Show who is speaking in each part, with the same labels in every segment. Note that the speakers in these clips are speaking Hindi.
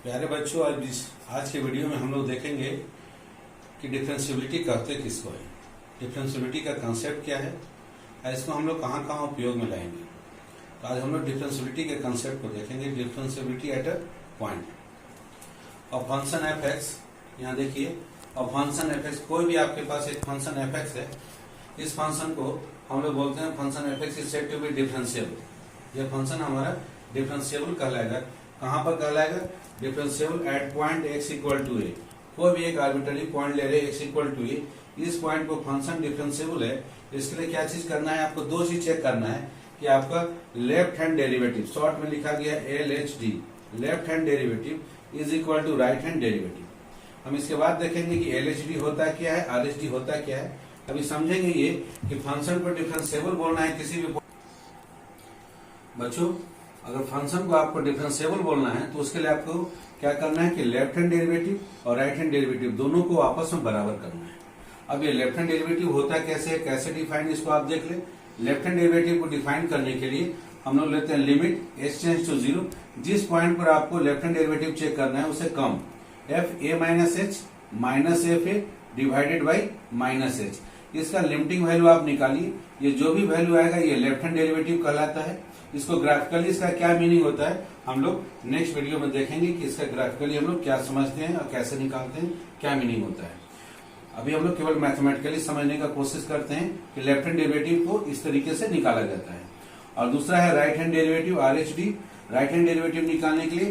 Speaker 1: प्यारे बच्चों, आज के वीडियो में हम लोग देखेंगे कि डिफरेंशियबिलिटी कहते किसको है, डिफरेंशियबिलिटी का कंसेप्ट क्या है और इसको हम लोग कहाँ कहाँ उपयोग में लाएंगे। तो आज हम लोग डिफरेंशियबिलिटी के कंसेप्ट को देखेंगे। डिफरेंशियबिलिटी एट अ पॉइंट और फंक्शन एफ एक्स। यहाँ देखिए, और फंक्शन एफ एक्स, कोई भी आपके पास एक फंक्शन एफ एक्स है, इस फंक्शन को हम लोग बोलते हैं function F x is said to be differentiable. यह फंक्शन हमारा डिफरेंशिएबल कहलाएगा। कहाँ पर कहलाएगा? Differentiable at point x equal to a. कोई भी एक आर्बिट्ररी पॉइंट ले रहे x इक्वल टू ए, इस पॉइंट को फंक्शन डिफरेंशिएबल है। इसके लिए क्या चीज करना है? आपको दो चीज चेक करना है कि आपका लेफ्ट हैंड डेरिवेटिव, शॉर्ट में लिखा गया LHD, left hand derivative is equal to right hand derivative. हम इसके बाद देखेंगे कि LHD होता क्या है, RHD होता क्या है। अभी समझेंगे ये कि फंक्शन को डिफरेंशिएबल बोलना है किसी भी बच्चों। अगर फंक्शन को आपको डिफरेंशिएबल बोलना है तो उसके लिए आपको क्या करना है कि लेफ्ट हैंड डेरिवेटिव और राइट हैंड डेरिवेटिव दोनों को आपस में बराबर करना है। अब ये लेफ्ट हैंड डेरिवेटिव होता कैसे है, कैसे डिफाइन, इसको आप देख ले। लेफ्ट हैंड डेरिवेटिव को डिफाइन करने के लिए हम लोग लेते हैं लिमिट h टेंड्स टू 0। जिस पॉइंट पर आपको लेफ्ट हैंड डेरिवेटिव चेक करना है उसे कम f a minus h minus f a divided by minus h। इसका लिमिटिंग वैल्यू आप निकालिए। ये जो भी वैल्यू आएगा ये लेफ्ट हैंड डेरिवेटिव कहलाता है। इसको ग्राफिकली इसका क्या मीनिंग होता है हम लोग नेक्स्ट वीडियो में देखेंगे कि इसका ग्राफिकली हम लोग क्या समझते हैं और कैसे निकालते हैं, क्या मीनिंग होता है। अभी हम लोग केवल मैथमेटिकली समझने का कोशिश करते हैं कि लेफ्ट हैंड डेरिवेटिव को इस तरीके से निकाला जाता है। और दूसरा है right hand derivative RHD। Right hand derivative निकालने के लिए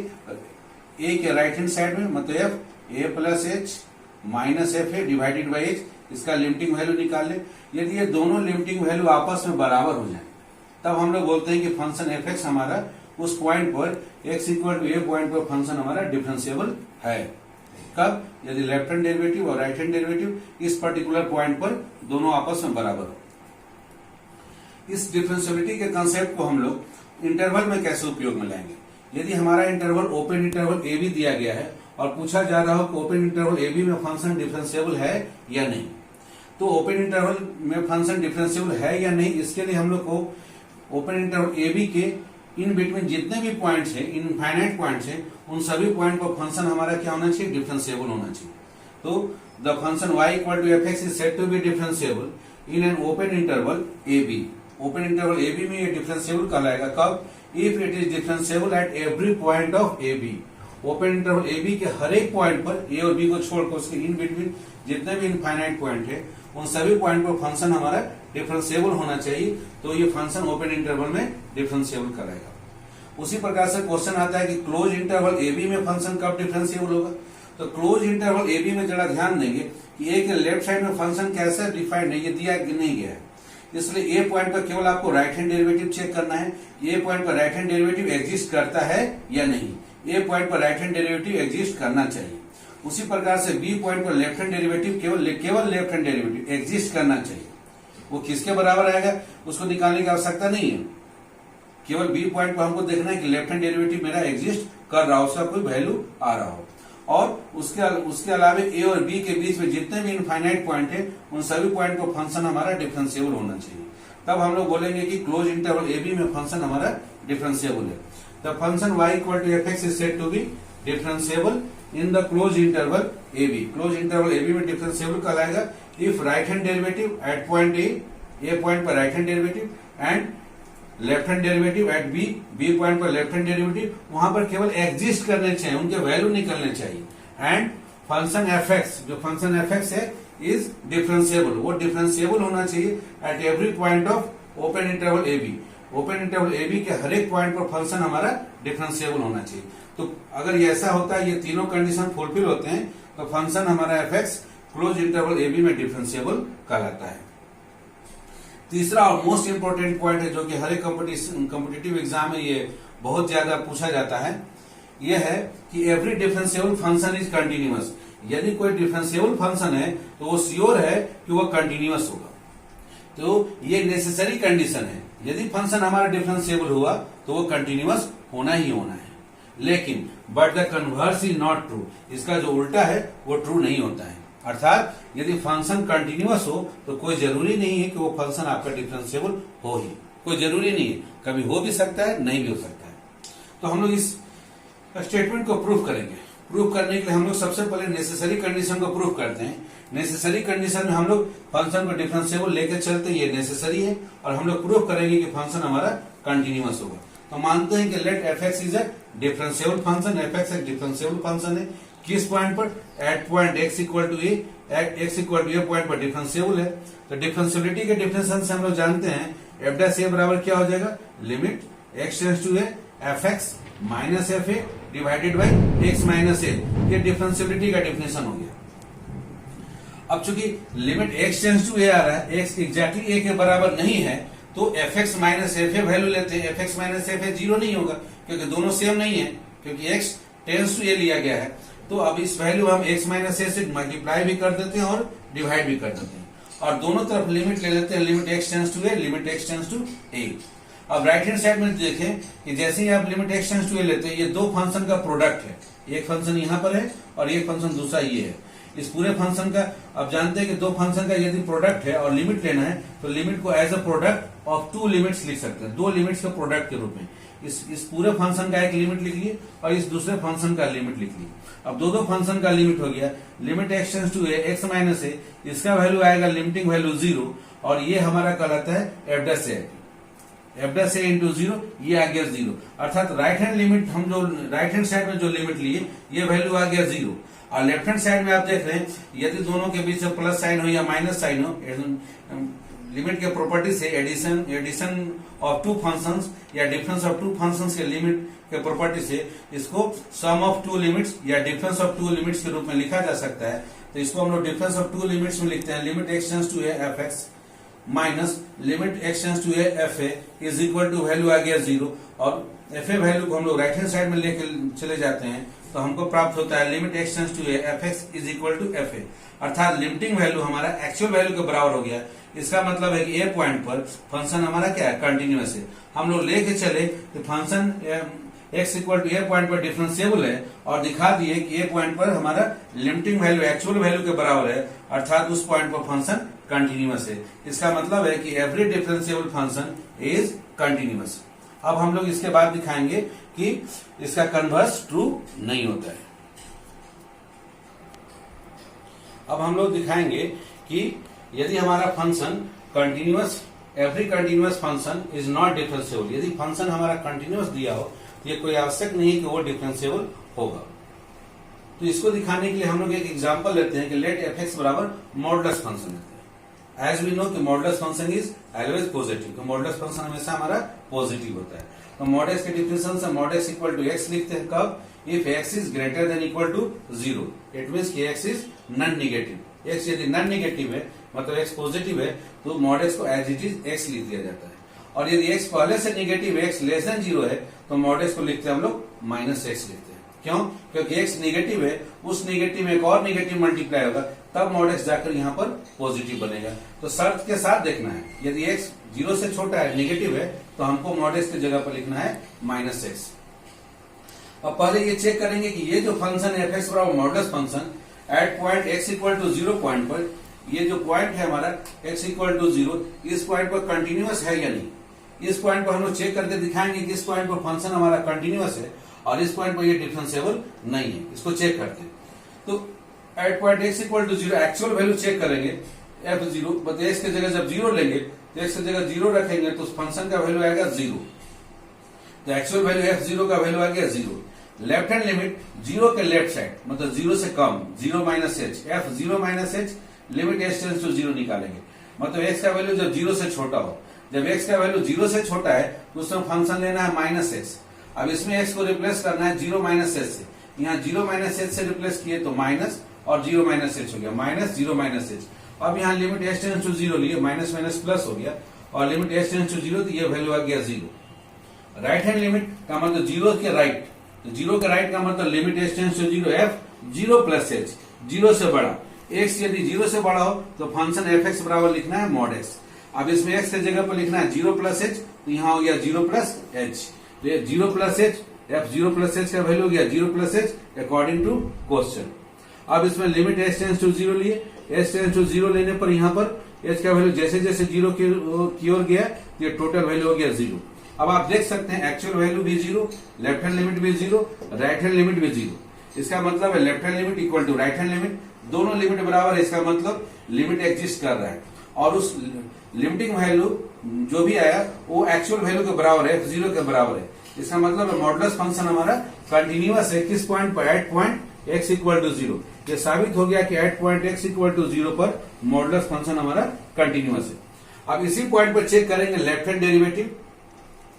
Speaker 1: ए के राइट हैंड साइड में मतलब a plus h minus f a divided by H, इसका लिमिटिंग वैल्यू निकाल ले। यदि ये दोनों लिमिटिंग वैल्यू आपस में बराबर हो जाए तब हम लोग बोलते हैं कि फंक्शन एफ एक्स हमारा उस पॉइंट पर x equal to A point पर फंक्शन हमारा डिफरेंशिएबल है। कब? यदि लेफ्ट हैंड डेरिवेटिव और राइट हैंड डेरिवेटिव इस पर्टिकुलर पॉइंट पर दोनों आपस में बराबर हो। इस डिफरेंशियबिलिटी के कंसेप्ट को हम लोग इंटरवल में कैसे उपयोग में लाएंगे। यदि हमारा इंटरवल ओपन इंटरवल ए बी दिया गया है और पूछा जा रहा हो कि ओपन इंटरवल ए बी में फंक्शन डिफरेंशिएबल है या नहीं, तो ओपन इंटरवल में फंक्शन डिफरेंशिएबल है या नहीं, इसके लिए हम लोग को ओपन इंटरवल ए बी के इन बिटवीन जितने भी पॉइंट्स हैं, इनफाइनाइट पॉइंट्स हैं, उन सभी पॉइंट पर फंक्शन हमारा क्या होना चाहिए? डिफरेंशिएबल होना चाहिए। तो the function y equal to F x is said to be differentiable in an open interval A B. Open interval A B में ये डिफरेंशिएबल कहलाएगा कब? If it is differentiable at every point of A B. Open interval A B के हर एक पॉइंट पर ए और बी को छोड़कर उसके इन बिटवीन जितने भी इनफाइनाइट पॉइंट है उन सभी पॉइंट पर फंक्शन हमारा डिफरेंशिएबल होना चाहिए। तो ये फंक्शन ओपन इंटरवल में डिफरेंशिएबल कराएगा। उसी प्रकार से क्वेश्चन आता है कि क्लोज इंटरवल ए बी में फंक्शन कब डिफरेंशिएबल होगा। तो क्लोज इंटरवल ए बी में जरा ध्यान देंगे कि ए के लेफ्ट साइड में फंक्शन कैसे डिफाइंड है, ये दिया नहीं गया है। इसलिए ए पॉइंट पर केवल आपको राइट हैंड डेरिवेटिव चेक करना है। ए पॉइंट पर राइट हैंड डेरिवेटिव एग्जिस्ट करता है या नहीं। ए पॉइंट पर राइट हैंड डेरिवेटिव एग्जिस्ट करना चाहिए। उसी प्रकार से बी पॉइंट पर लेफ्ट हैंड डेरिवेटिव केवल लेफ्ट हैंड डेरिवेटिव एग्जिस्ट करना चाहिए। वो किसके बराबर आएगा उसको निकालने की आवश्यकता नहीं है। केवल बी पॉइंट पर हमको देखना है कि लेफ्ट हैंड डेरिवेटिव मेरा एग्जिस्ट कर रहा हो, उसका कोई वैल्यू आ रहा हो। और उसके अलावा ए और बी के बीच में जितने भी इनफाइनाइट पॉइंट है उन सभी पॉइंट को फंक्शन हमारा डिफरेंशिएबल होना चाहिए। तब हम लोग बोलेंगे कि क्लोज इंटरवल ए बी में फंक्शन हमारा डिफरेंशिएबल है। The function y equal to F x is said to be differentiable in the close interval A b. Close interval A B में डिफरेंशिएबल कहलाएगा if right hand derivative at point a point पर right hand derivative and left hand derivative at b point पर लेफ्ट हैंड डेरिवेटिव वहां पर केवल एग्जिस्ट करने चाहिए, उनके वैल्यू निकलने चाहिए। एंड फंक्शन एफ एक्स, जो फंक्शन एफ एक्स है, इज डिफरेंशिएबल, वो डिफरेंशिएबल होना चाहिए at every point of open interval A B. Open interval A B के हर एक पॉइंट पर फंक्शन हमारा डिफरेंशिएबल होना चाहिए। तो अगर ये ऐसा होता है, ये तीनों कंडीशन फुलफिल होते हैं, तो फंक्शन हमारा F X close interval A B में डिफरेंशिएबल कहलाता है। तीसरा और मोस्ट इंपोर्टेंट पॉइंट है जो कि हर एक कॉम्पिटिटिव एग्जाम में ये बहुत ज्यादा पूछा जाता है, यह है कि every differentiable function is continuous. यदि कोई डिफरेंशिएबल फंक्शन है तो वो श्योर है कि वो कंटिन्यूअस होगा। तो ये नेसेसरी कंडीशन है। यदि फंक्शन हमारा डिफरेंशिएबल हुआ तो वो कंटिन्यूअस होना ही होना है। लेकिन but the converse is not true, इसका जो उल्टा है वो ट्रू नहीं होता है। अर्थात यदि फंक्शन कंटिन्यूअस हो तो कोई जरूरी नहीं है कि वो फंक्शन आपका डिफरेंशिएबल हो ही, कोई जरूरी नहीं है। कभी हो भी सकता है, नहीं भी हो सकता है। तो हम लोग इस स्टेटमेंट को प्रूफ करेंगे। प्रूफ करने के लिए हम लोग सबसे पहले नेसेसरी कंडीशन को प्रूफ करते हैं। नेसेसरी कंडीशन में हम लोग फंक्शन को डिफरेंशिएबल लेकर चलते हैं, ये नेसेसरी है, और हम लोग प्रूफ करेंगे कि फंक्शन हमारा कंटिन्यूअस होगा। तो मानते हैं कि let F x is a differentiable function, F X एक डिफरेंशिएबल फंक्शन है। किस पॉइंट पर? At point x equal to A, X equal to A point पर डिफरेंशिएबल है। तो डिफरेंशिएबिलिटी के डिफिनेशन से हम लोग जानते हैं एफ डैश ए बराबर क्या हो जाएगा, limit x tends to A F x minus f a divided by x minus a. ये डिफरेंशिएबिलिटी का डिफिनेशन हो गया। अब चूंकि limit x tends to a आ रहा है, एक्स एग्जैक्टली ए के बराबर नहीं है, तो एफ एक्स माइनस एफ ए वैल्यू लेते हैं। एफ एक्स माइनस एफ ए जीरो नहीं होगा क्योंकि दोनों सेम नहीं है, क्योंकि एक्स टेंड्स टू ए लिया गया है। तो अब इस वैल्यू हम एक्स माइनस ए से मल्टीप्लाई भी कर देते हैं और डिवाइड भी कर देते हैं, और दोनों तरफ लिमिट ले लेते हैं, limit x tends to a, limit x tends to a. अब राइट हैंड साइड में देखें कि जैसे ही आप लिमिट एक्स टेंड्स टू ए लेते हैं, ये दो फंक्शन का प्रोडक्ट है। एक फंक्शन यहाँ पर है और एक फंक्शन दूसरा ये है। इस पूरे फंक्शन का आप जानते हैं कि दो फंक्शन का यदि प्रोडक्ट है और लिमिट लेना है, तो लिमिट को as a product of two limits लिख सकते हैं, दो लिमिट्स के प्रोडक्ट के रूप में। इस पूरे फंक्शन का एक लिमिट लिख लिए और इस दूसरे फंक्शन का लिमिट लिख लिए। अब दो फंक्शन का लिमिट हो गया, limit x tends to A x minus a, इसका वैल्यू आएगा लिमिटिंग वैल्यू 0, और ये हमारा कहलाता है एफ डैश ए। एफ डैश ए इंटू 0, ये आ गया 0। अर्थात राइट हैंड लिमिट, हम जो राइट हैंड साइड में जो लिमिट लिए, ये वैल्यू आ गया 0। और लेफ्ट हैंड साइड में आप देख रहे हैं, यदि दोनों के बीच में प्लस साइन हो या माइनस साइन हो, लिमिट के प्रॉपर्टी से एडिशन ऑफ टू फंक्शंस या डिफरेंस ऑफ टू फंक्शंस के लिमिट के प्रॉपर्टी से इसको सम ऑफ टू लिमिट्स या डिफरेंस ऑफ टू लिमिट्स के रूप में लिखा जा सकता है। तो इसको हम लोग डिफरेंस ऑफ टू लिमिट्स में लिखते हैं, limit x tends to A F x minus limit x tends to A f a is equal to value आ गया 0, और एफ ए वैल्यू को हम लोग राइट हैंड साइड में लेके चले जाते हैं, तो हमको प्राप्त होता है limit x tends to A F x is equal to F A. अर्थात लिमिटिंग वैल्यू हमारा एक्चुअल वैल्यू के बराबर हो गया। इसका मतलब है कि ए पॉइंट पर फंक्शन हमारा क्या है, कंटिन्यूअस है। हम लोग लेके चले कि function X equal to A point पर डिफरेंशिएबल है, और दिखा दिए कि ए पॉइंट पर हमारा लिमिटिंग वैल्यू एक्चुअल वैल्यू के बराबर है, अर्थात उस पॉइंट पर फंक्शन कंटिन्यूअस है। इसका मतलब है कि every differentiable function is continuous. अब हम लोग इसके बाद दिखाएंगे कि इसका कन्वर्स ट्रू नहीं होता है। अब हम लोग दिखाएंगे कि यदि हमारा function continuous, every continuous function is not differentiable, यदि फंक्शन हमारा कंटिन्यूअस दिया हो, तो ये कोई आवश्यक नहीं है कि वो डिफरेंशिएबल होगा। तो इसको दिखाने के लिए हम लोग एक एग्जांपल लेते हैं कि लेट एफ एक्स बराबर मॉडुलस फंक्शन लेते हैं। एज वी नो कि modulus function is always positive, तो मॉडुलस फंक्शन हमेशा हमारा पॉजिटिव होता है। तो मॉड एक्स के डिफिनेशन से mod x equal to x लिखते हैं कब, if x is greater than equal to 0, it means कि x is non negative. X यदि नॉन नेगेटिव है, मतलब एक्स पॉजिटिव है, तो मॉड एक्स को एज इट इज एक्स लिख दिया जाता है। और यदि एक्स पहले से नेगेटिव, एक्स लेस देन 0 है, तो मॉड एक्स को लिखते हैं हम लोग माइनस एक्स लिखते हैं। क्यों? क्योंकि एक्स नेगेटिव है, उस नेगेटिव में एक और नेगेटिव मल्टीप्लाई होगा, तब मॉड एक्स जाकर यहाँ पर पॉजिटिव बनेगा। तो शर्त के साथ देखना है, यदि एक्स 0 से छोटा है, नेगेटिव है, तो हमको मॉड एक्स की जगह पर लिखना है माइनस एक्स। अब पहले ये चेक करेंगे कि ये जो फंक्शन है एफ एक्स बराबर modulus function at point x equal to 0 point पर, ये जो पॉइंट है हमारा एक्स इक्वल टू 0, इस पॉइंट पर कंटिन्यूअस है या नहीं। इस पॉइंट पर हम लोग चेक करके दिखाएंगे कि इस पॉइंट पर फंक्शन हमारा कंटिन्यूअस है और इस पॉइंट पर ये डिफरेंशिएबल नहीं है। इसको चेक करते हैं, तो at point x equal to 0 actual value check करेंगे f0, बट एक्स की जगह जब 0 लेंगे, तो एक्स की जगह 0 रखेंगे, तो उस फंक्शन का वैल्यू आएगा 0। तो एक्चुअल वैल्यू f0 का वैल्यू आ गया 0। लेफ्ट हैंड लिमिट 0 के लेफ्ट साइड, मतलब 0 से कम, 0 minus H, f0 minus H, limit x tends to 0 निकालेंगे। मतलब एक्स का वैल्यू जब 0 से छोटा हो, जब एक्स का वैल्यू 0 से छोटा है, तो उसमें फंक्शन लेना है माइनस एक्स। अब इसमें एक्स को रिप्लेस करना है 0 माइनस एच से, यहाँ 0 माइनस एच से रिप्लेस किए तो माइनस, और 0 माइनस एच हो गया, माइनस 0 माइनस एच। अब यहाँ लिमिट एक्स टेंड्स टू 0 लिए, माइनस माइनस प्लस हो गया, और लिमिट एक्स टेंड्स टू 0, तो ये वैल्यू आ गया 0। राइट हैंड लिमिट का मतलब 0 के राइट, तो 0 के राइट का मतलब limit x tends to 0 F 0 plus H, 0 से बड़ा। एक्स यदि 0 से बड़ा हो तो फंक्शन एफ एक्स बराबर लिखना है मॉड एक्स। अब इसमें एक्स की जगह पर लिखना है 0 प्लस एच, तो यहाँ हो गया 0 प्लस एच, तो ये 0 plus H, F 0 plus H का वैल्यू हो गया 0 plus H according to question. अब इसमें लिमिट एक्स टेंड्स टू 0 लिए, एक्स टेंड्स टू 0 लेने पर यहाँ पर एच का वैल्यू जैसे जैसे 0 की ओर गया, ये टोटल वैल्यू हो गया 0। अब आप देख सकते हैं एक्चुअल वैल्यू भी जीरो, लेफ्ट हैंड लिमिट भी जीरो, राइट हैंड लिमिट भी जीरो। इसका मतलब है left hand limit equal to right hand limit, दोनों लिमिट बराबर है, इसका मतलब लिमिट एग्जिस्ट कर रहा है। और उस लिमिटिंग वैल्यू जो भी आया वो एक्चुअल वैल्यू के बराबर है, f0 के बराबर है। इसका मतलब है मॉडुलस फंक्शन हमारा कंटिन्यूअस है। किस पॉइंट पर? At point x equal to 0। ये साबित हो गया कि at point x equal to 0 पर मॉडुलस फंक्शन हमारा कंटिन्यूअस है। अब इसी पॉइंट पर चेक करेंगे left hand derivative.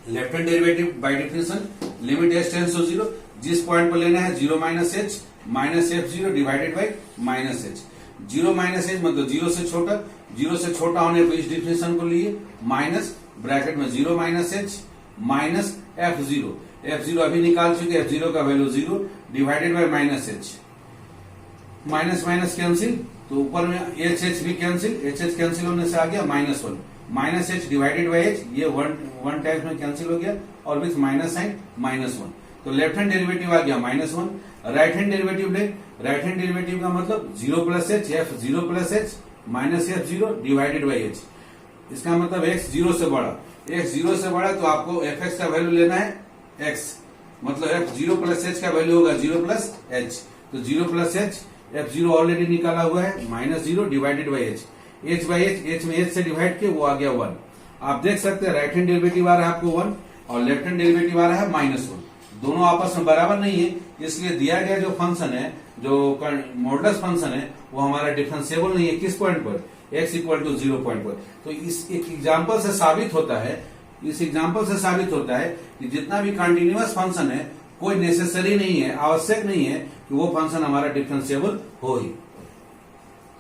Speaker 1: Left hand derivative by definition limit h tends to 0, जिस पॉइंट पर लेना है 0 minus h minus f0 divided by minus h। 0 minus h मतलब 0 से छोटा, 0 से छोटा होने पर इस डिफिनेशन को लिए माइनस ब्रैकेट में 0 minus h minus f0। f0 अभी निकाल चुके, f0 का value 0 divided by minus h। Minus minus cancel, तो ऊपर में h भी कैंसिल, h कैंसिल होने से आ गया -1 minus h divided by h, ये वन टाइम्स में कैंसिल हो गया और विथ माइनस साइन -1। तो लेफ्ट हैंड डेरिवेटिव आ गया -1। राइट हैंड डेरिवेटिव ले, राइट हैंड डेरिवेटिव का मतलब 0 plus h f0 plus h minus f0 divided by h। इसका मतलब x 0 से बड़ा, x 0 से बड़ा तो आपको fx का वैल्यू लेना है x, मतलब f0 प्लस h का वैल्यू होगा 0 प्लस h। तो 0 प्लस h, f0 ऑलरेडी निकाला हुआ है -0 divided by h, h by h में h से डिवाइड किया वो आ गया 1। आप देख सकते हैं राइट हैंड डेरिवेटिव आ रहा है आपको 1 और लेफ्ट हैंड डेरिवेटिव आ रहा है -1। दोनों आपस में बराबर नहीं है, इसलिए दिया गया जो फंक्शन है, जो मॉडुलस फंक्शन है, वो हमारा डिफरेंशिएबल नहीं है। किस पॉइंट पर? x इक्वल टू 0 पॉइंट पर। तो इस एक एग्जाम्पल से साबित होता है, इस एग्जाम्पल से साबित होता है कि जितना भी कंटिन्यूअस फंक्शन है कोई नेसेसरी नहीं है, आवश्यक नहीं है कि वो फंक्शन हमारा डिफरेंशिएबल हो ही।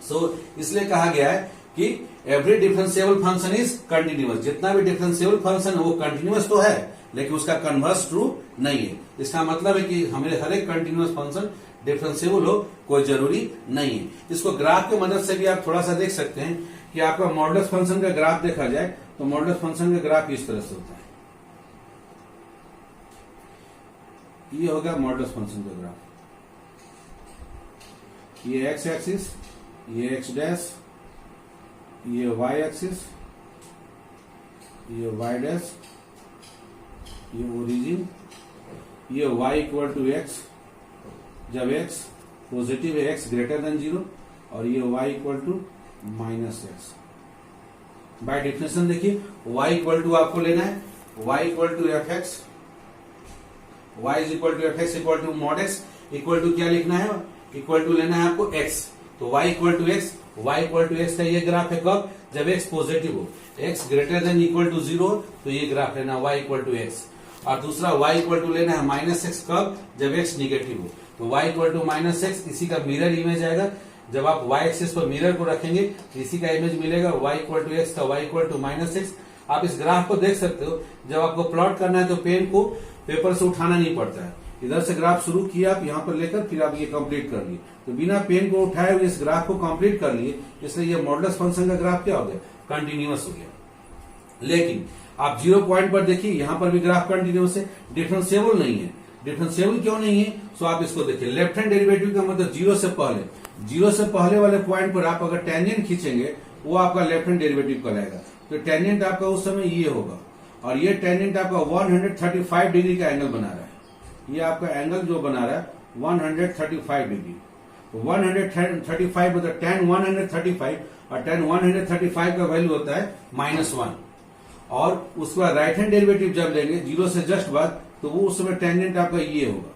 Speaker 1: सो इसलिए कहा गया है कि every differentiable function is continuous. जितना भी डिफरेंशिएबल फंक्शन है वो कंटिन्यूअस तो है, लेकिन उसका कन्वर्स ट्रू नहीं है। इसका मतलब है कि हमें हर एक कंटिन्यूअस फंक्शन डिफरेंशिएबल हो कोई जरूरी नहीं है। इसको ग्राफ की मदद से भी आप थोड़ा सा देख सकते हैं कि आपका मॉडुलस फंक्शन का ग्राफ देखा जाए तो मॉडुलस फंक्शन का ग्राफ इस तरह से होता है। ये होगा मॉडुलस फंक्शन का ग्राफ, ये एक्स एक्सिस, ये एक्स डैश, ये वाई एक्सिस, ये वाई डैश, ये ओरिजिन, ये y इक्वल टू एक्स जब x पॉजिटिव है, x ग्रेटर देन 0, और ये y equal to -x। By definition देखिए y इक्वल टू आपको लेना है y equal to fx, y is equal to fx equal to mod x, equal to क्या लिखना है? इक्वल टू लेना है आपको x। तो y equal to x, y equal to x का ये ग्राफ है कब? जब x पॉजिटिव हो, x greater than equal to 0 तो ये ग्राफ लेना y इक्वल टू x। और दूसरा y इक्वल टू लेना है -x कब? जब x निगेटिव हो। तो y इक्वल टू -x इसी का मिरर इमेज आएगा। जब आप y एक्सिस पर मिरर को रखेंगे तो इसी का इमेज मिलेगा, y इक्वल टू x का y इक्वल टू -x। आप इस ग्राफ को देख सकते हो। जब आपको प्लॉट करना है तो पेन को पेपर से उठाना नहीं पड़ता है, इधर से ग्राफ शुरू किया आप यहाँ पर लेकर फिर आप ये कंप्लीट कर लिए, तो बिना पेन को उठाए हुए इस ग्राफ को कंप्लीट कर लिए। इसलिए ये मॉडुलस फंक्शन का ग्राफ क्या हो गया? कंटिन्यूअस हो गया। लेकिन आप 0 पॉइंट पर देखिए, यहाँ पर भी ग्राफ कंटिन्यूअस है, डिफरेंशिएबल नहीं है। डिफरेंशिएबल क्यों नहीं है? सो आप इसको देखिए, लेफ्ट हैंड डेरिवेटिव का मतलब 0 से पहले वाले पॉइंट पर आप अगर टेंजेंट खींचेंगे वो आपका लेफ्ट हैंड डेरिवेटिव कहलाएगा। तो टेंजेंट आपका उस समय ये होगा, और ये टेंजेंट आपका 135 डिग्री का एंगल बना रहा है। ये आपका एंगल जो बना रहा है 135 डिग्री। तो 135 मतलब tan 135, और tan 135 का वैल्यू होता है -1। और उसके बाद राइट हैंड डेरिवेटिव जब लेंगे 0 से जस्ट बाद, तो वो उस समय टेंजेंट आपका ये होगा,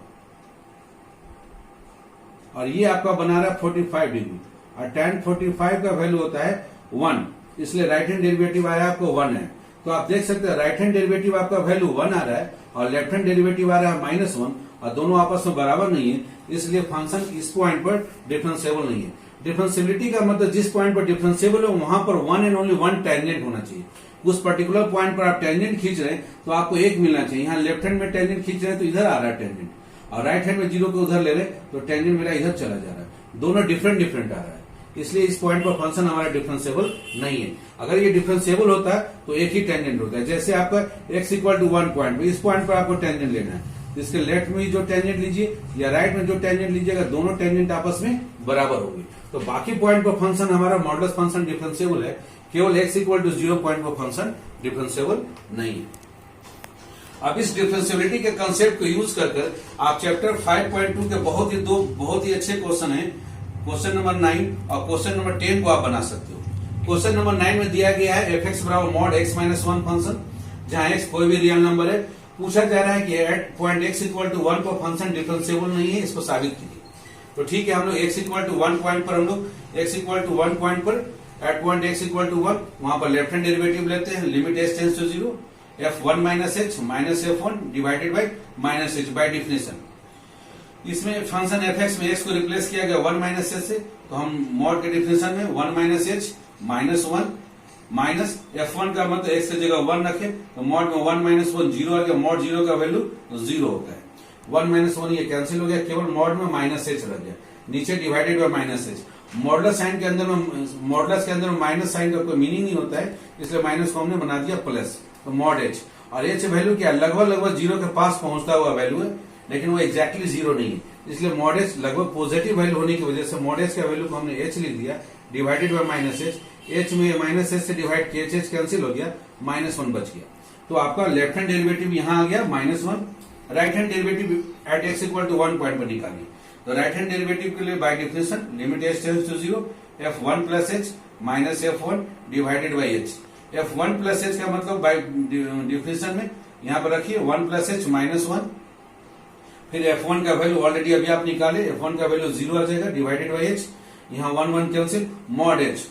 Speaker 1: और ये आपका बना रहा है 45 डिग्री, और tan 45 का वैल्यू होता है 1, इसलिए राइट हैंड डेरिवेटिव आया आपको 1 है। तो आप देख सकते हैं राइट हैंड डेरिवेटिव आपका वैल्यू 1 आ रहा है और लेफ्ट हैंड डेरिवेटिव आ रहा है -1, और दोनों आपस में बराबर नहीं है, इसलिए फंक्शन इस पॉइंट पर डिफरेंशिएबल नहीं है। डिफरेंशिएबिलिटी का मतलब जिस पॉइंट पर डिफरेंशिएबल हो वहां पर 1 एंड ओनली 1 टेंजेंट होना चाहिए। उस पर्टिकुलर पॉइंट पर आप टेंजेंट खींच रहे हैं तो आपको एक मिलना चाहिए। यहाँ लेफ्ट हैंड में टेंजेंट खींच रहे हैं तो इधर आ रहा है टेंजेंट, और राइट हैंड में 0 को उधर ले रहे तो टेंजेंट मेरा इधर चला जा रहा है। दोनों डिफरेंट आ रहा है, इसलिए इस पॉइंट पर फंक्शन हमारा डिफरेंशिएबल नहीं है। अगर ये डिफरेंशिएबल होता तो एक ही टेंजेंट होता है। जैसे आपका x इक्वल टू 1 पॉइंट पर, इस पॉइंट पर आपको टेंजेंट लेना है, इसके लेफ्ट में जो टेंजेंट लीजिए या राइट में जो टेंजेंट लीजिएगा, दोनों टेंजेंट आपस में बराबर होगी। तो बाकी पॉइंट पर फंक्शन हमारा मॉडुलस फंक्शन डिफरेंशिएबल है, केवल x इक्वल टू 0 पॉइंट पर फंक्शन डिफरेंशिएबल नहीं है। अब इस डिफरेंशियबिलिटी के कंसेप्ट को यूज कर आप चैप्टर 5.2 के बहुत ही अच्छे क्वेश्चन है, क्वेश्चन नंबर 9 और क्वेश्चन नंबर 10 को आप बना सकते हो। क्वेश्चन नंबर 9 में दिया गया है एफ एक्स बराबर मॉड एक्स माइनस 1 फंक्शन, जहां एक्स कोई भी रियल नंबर है। पूछा जा रहा है कि at point x equal to 1 पर फंक्शन डिफरेंशिएबल नहीं है, इसको साबित कीजिए। तो ठीक है, हम लोग एक्स इक्वल टू 1 पॉइंट पर एक्स इक्वल टू 1 पॉइंट पर at point x equal to 1 वहां पर लेफ्ट हैंड डेरिवेटिव लेते हैं। Limit h tends to 0 f1 minus h minus f1 divided by minus h by definition. इसमें फंक्शन एफ एक्स में एक्स को रिप्लेस किया गया 1 माइनस एच से, तो हम मॉड के डिफिनेशन में 1 minus h minus 1 minus f1 का मतलब एक्स की जगह 1 रखे, तो मॉड में 1 माइनस 1 जीरो आ गया, मॉड जीरो का वैल्यू 0 होता है। 1 माइनस 1 ये कैंसिल हो गया, केवल मॉड में माइनस एच रह गया, नीचे divided by minus h. Modulus sign के अंदर में मॉडुलस के अंदर में माइनस साइन का कोई मीनिंग नहीं होता है, इसलिए माइनस को हमने बना दिया प्लस, तो मॉड एच। और एच वैल्यू क्या लगभग जीरो के पास पहुंचता हुआ वैल्यू है, लेकिन वो एक्जैक्टली जीरो नहीं है, इसलिए मॉड एच लगभग पॉजिटिव वैल्यू होने की वजह से मॉड एच का वैल्यू को हमने एच लिख दिया divided by minus H. H में माइनस एच से डिवाइड किया, एच कैंसिल हो गया, माइनस 1 बच गया। तो आपका लेफ्ट हैंड डेरिवेटिव यहां आ गया minus 1। Right hand derivative at x equal to 1 point पर निकालिए। तो राइट हैंड डेरिवेटिव के लिए by definition limit h tends to 0 f1 plus h minus f1 divided by h. f1 plus H का मतलब बाय डिफिनेशन में यहां पर रखिए 1 प्लस एच माइनस 1, फिर f1 का वैल्यू ऑलरेडी अभी आप निकाले, f1 का वैल्यू 0 आ जाएगा डिवाइडेड बाई एच, यहाँ 1 कैंसिल, मॉड एच।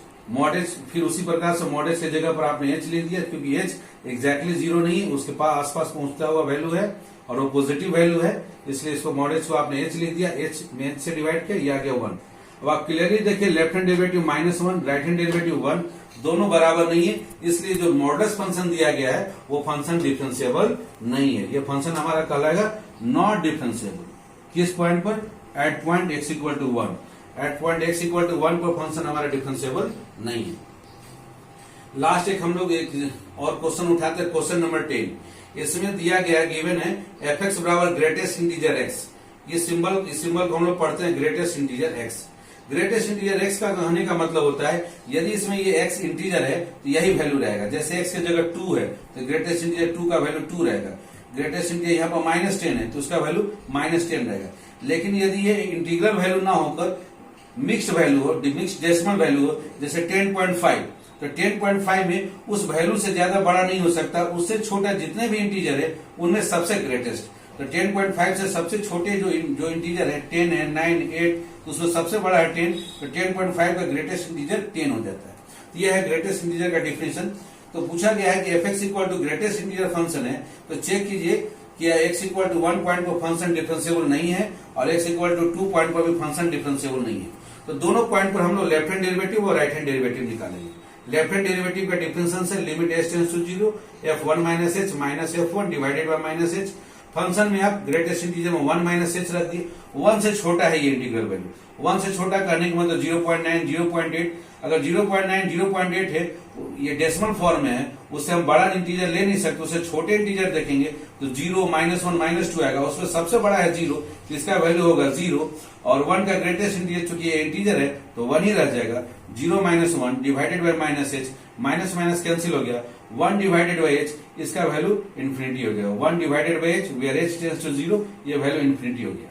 Speaker 1: फिर उसी प्रकार से मॉड एच की जगह पर आपने एच ले दिया, क्योंकि एच एक्जैक्टली 0 नहीं है, उसके पास आसपास पहुंचता हुआ वैल्यू है और वो पॉजिटिव वैल्यू है, इसलिए इसको मॉड एच को आपने एच ले दिया, एच में एच से डिवाइड किया, ये आ गया 1। अब आप क्लियरली देखिए left hand derivative minus 1, right hand derivative 1, दोनों बराबर नहीं है, इसलिए जो मॉडुलस फंक्शन दिया गया है वो फंक्शन डिफरेंशिएबल नहीं है। ये फंक्शन हमारा कहलाएगा नॉट डिफरेंशिएबल। किस पॉइंट पर? At point x equal to 1। At point x equal to 1 पर फंक्शन हमारा डिफरेंशिएबल नहीं है। लास्ट एक हम लोग एक और क्वेश्चन उठाते हैं, क्वेश्चन नंबर 10। इसमें दिया गया गिवन है एफ एक्स बराबर ग्रेटेस्ट इंटीजर एक्स। इस सिंबल को हम लोग पढ़ते हैं greatest integer x. Greatest integer x का कहने का मतलब होता है यदि इसमें ये एक्स इंटीजर है तो यही वैल्यू रहेगा। जैसे एक्स की जगह 2 है तो ग्रेटेस्ट इंटीजर 2 का वैल्यू 2 रहेगा। ग्रेटेस्ट इंटीजर यहाँ पर माइनस 10 है तो उसका वैल्यू माइनस 10 रहेगा। लेकिन यदि ये इंटीग्रल वैल्यू ना होकर मिक्स्ड वैल्यू हो, मिक्स्ड डेसिमल वैल्यू हो, जैसे 10.5, तो 10.5 में उस वैल्यू से ज्यादा बड़ा नहीं हो सकता, उससे छोटा जितने भी इंटीजर है उनमें सबसे ग्रेटेस्ट। तो 10.5 से सबसे छोटे जो इंटीजर है 10 है, 9, 8, तो उसमें सबसे बड़ा है 10, तो 10.5 का ग्रेटेस्ट इंटीजर 10 हो जाता है। तो यह है ग्रेटेस्ट इंटीजर का डिफिनेशन। तो पूछा गया है कि f x equal to greatest integer function है, तो चेक कीजिए कि एक्स इक्वल टू 1 पॉइंट पर फंक्शन डिफरेंशिएबल नहीं है और एक्स इक्वल टू 2 पॉइंट पर भी फंक्शन डिफरेंशिएबल नहीं है। तो दोनों पॉइंट पर हम लोग लेफ्ट हैंड डेरिवेटिव और राइट हैंड डेरिवेटिव निकालेंगे। लेफ्ट हैंड डेरिवेटिव का डिफरेंशियल से limit h tends to 0 f1 minus h minus f1 divided by minus h. Function में आप ग्रेटेस्ट इंटीजर में 1 माइनस एच रख दिए। 1 से छोटा है ये इंटीग्रल वैल्यू। 1 से छोटा करने का मतलब 0.9, 0.8। अगर 0.9, 0.8 है ये डेसिमल फॉर्म में है, उससे हम बड़ा इंटीजर ले नहीं सकते, उससे छोटे इंटीजर देखेंगे तो 0, -1, -2 आएगा। उसमें सबसे बड़ा है 0, तो इसका वैल्यू होगा 0 और 1 का ग्रेटेस्ट इंटीजर चूंकि ये इंटीजर है तो 1 ही रह जाएगा। 0 - 1 divided by minus h, minus minus cancel हो गया, 1 डिवाइडेड बाय एच, इसका वैल्यू इन्फिनिटी हो गया। 1 divided by h where h tends to 0, ये वैल्यू इन्फिनिटी हो गया।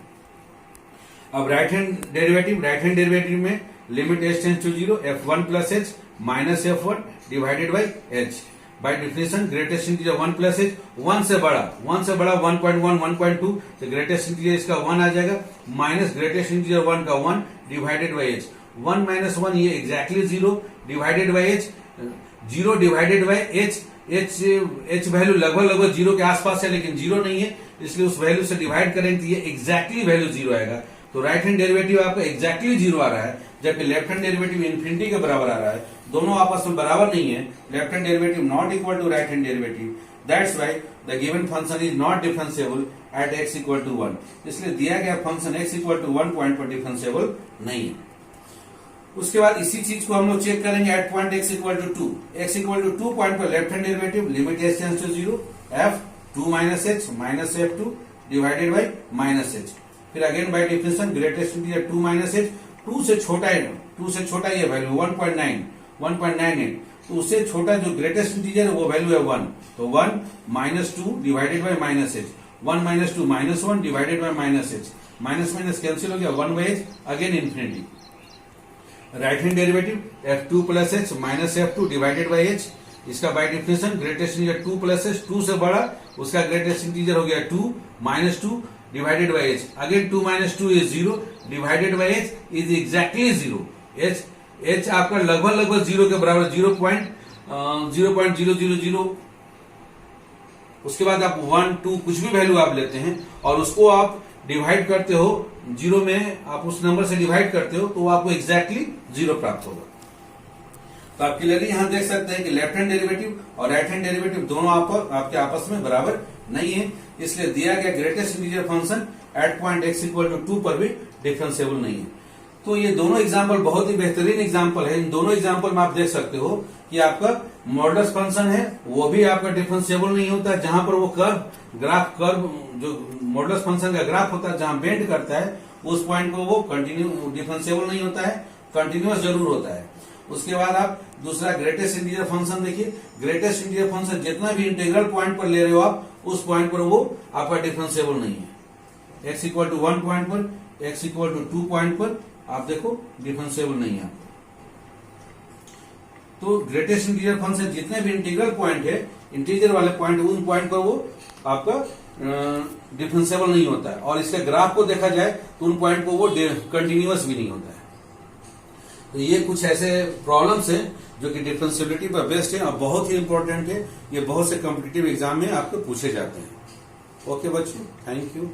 Speaker 1: अब राइट हैंड डेरिवेटिव में limit h tends to 0 f1 plus h minus f1 divided by h. By definition greatest integer 1 plus h, 1 से बड़ा 1.1, 1.2, तो ग्रेटेस्ट इंटीजर इसका 1 आ जाएगा, माइनस ग्रेटेस्ट इंटीजर 1 का 1 डिवाइडेड बाय एच। 1 - 1 ये exactly 0 divided by H, 0 divided by H. H value लगभग 0 के आसपास है लेकिन 0 नहीं है, इसलिए उस वैल्यू से डिवाइड करेंगे तो ये एक्जैक्टली वैल्यू 0 आएगा। तो राइट हैंड डेरिवेटिव आपका एक्जैक्टली 0 आ रहा है, जबकि लेफ्ट हैंड डेरिवेटिव इन्फिनिटी के बराबर आ रहा है। दोनों आपस में बराबर नहीं है। Left hand derivative not equal to right hand derivative, that's why the given function is not differentiable at x equal to 1। इसलिए दिया गया function x equal to 1 point पर डिफरेंशिएबल नहीं है। उसके बाद इसी चीज को हम लोग चेक करेंगे at point x equal to 2। x equal to 2 point पर left hand derivative limit h tends to 0 f2 minus h minus f2 divided by minus h. फिर again by definition greatest integer 2 minus h, 2 से छोटा है, 2 से छोटा ये वैल्यू 1.9, 1.98, तो उससे छोटा जो ग्रेटेस्ट इंटीजर है वो वैल्यू है 1, तो 1 minus 2 divided by minus h, 1 minus 2 minus 1 divided by minus h, minus minus cancel हो गया, 1 by h, again infinity. Right hand derivative f2 plus h minus f2 divided by h, इसका by definition greatest integer 2 plus h, 2 से बड़ा उसका ग्रेटेस्ट इंटीजर हो गया 2 minus 2 divided by h, again 2 minus 2 is 0 divided by H is exactly 0, H आपका लगभग 0 के बराबर 0.0000। उसके बाद आप 1 2 कुछ भी वैल्यू आप लेते हैं और उसको आप डिवाइड करते हो 0 में, आप उस नंबर से डिवाइड करते हो तो आपको एग्जैक्टली 0 प्राप्त होगा। तो आप क्लियरली यहां देख सकते हैं कि लेफ्ट हैंड डेरिवेटिव और राइट हैंड डेरिवेटिव दोनों आपके आपस में बराबर नहीं है, इसलिए दिया गया greatest integer function at point x equal to 2 पर भी डिफरेंशिएबल नहीं है। तो ये दोनों एग्जाम्पल बहुत ही बेहतरीन एग्जाम्पल है। इन दोनों एग्जाम्पल में आप देख सकते हो कि आपका मॉडुलस फंक्शन है वो भी आपका डिफरेंशिएबल नहीं होता है, जहां पर वो कर्व जो मॉडुलस फंक्शन का ग्राफ होता है जहां बेंड करता है उस पॉइंट को वो कंटिन्यू डिफरेंशिएबल नहीं होता है, कंटिन्यूअस जरूर होता है। उसके बाद आप दूसरा ग्रेटेस्ट इंटीजर फंक्शन देखिए, ग्रेटेस्ट इंटीजर फंक्शन जितना भी इंटीग्रल पॉइंट पर ले रहे हो आप उस पॉइंट पर वो आपका डिफरेंशिएबल नहीं है। x इक्वल टू 1 पॉइंट पर, x इक्वल टू 2 पॉइंट पर आप देखो डिफरेंशिएबल नहीं है। तो ग्रेटेस्ट इंटीजर फंक्शन जितने भी इंटीग्रल पॉइंट है, इंटीजर वाले पॉइंट, उन पॉइंट पर वो आपका डिफरेंशिएबल नहीं होता है, और इसके ग्राफ को देखा जाए तो उन पॉइंट पर वो कंटिन्यूअस भी नहीं होता है। तो ये कुछ ऐसे प्रॉब्लम्स हैं जो कि डिफरेंशिएबिलिटी पर बेस्ड है और बहुत ही इंपॉर्टेंट है, ये बहुत से कॉम्पिटिटिव एग्जाम में आपको पूछे जाते हैं। ओके बच्चों, थैंक यू।